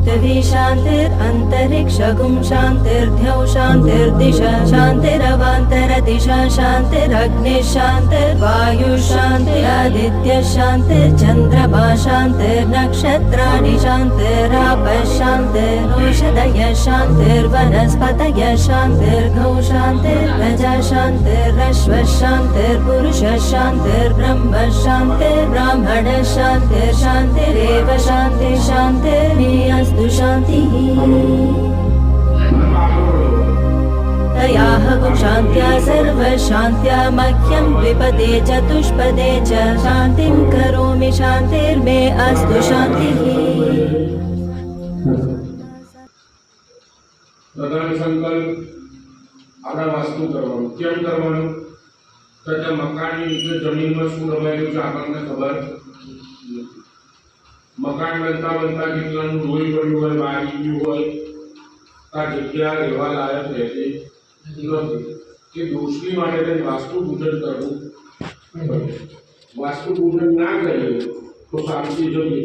पृथिवी शान्तिरन्तरिक्षगुं शान्तिर्द्यौ शान्तिर्दिशा शान्तिरवान्तरदिशा शान्तिरग्निः शान्तिर्वायुः शान्तिरादित्यः शान्तिर्चन्द्रमा शान्तिर्नक्षत्राणि शान्तिरापः शान्तिरोषधयः शान्तिर्वनस्पतयः शान्तिर्गौ शान्तिर्प्रजा शान्तिरश्वः शान्तिर्पुरुषः शान्तिर्ब्रह्म शान्तिर्ब्राह्मणः शान्तिर्शान्तिरेव शान्तिः शान्तिर्मेऽस्तु शान्तिः तयाः शान्त्या सर्वशान्त्या मह्यं द्विपदे चतुष्पदे च शान्तिं करोमि शान्तिर्मे अस्तु शान्तिः। प्रधान संकल्प आपड़ा वास्तु करवानुं केम करवानुं तो त्या मकाननी नीचे जमीन में शुं रमायेલું છે આપણને ખબર નથી। મકાન બનતા બનતા કેટલાનું લોહી પડ્યું હોય વાગી ગયું હોય આ જગ્યા રહેવા લાયક રહેતી નથી કે દોષની માટે તેને વાસ્તુ પૂજન કરવું। વાસ્તુ પૂજન ના કરીએ તો શાંતિ જોઈએ।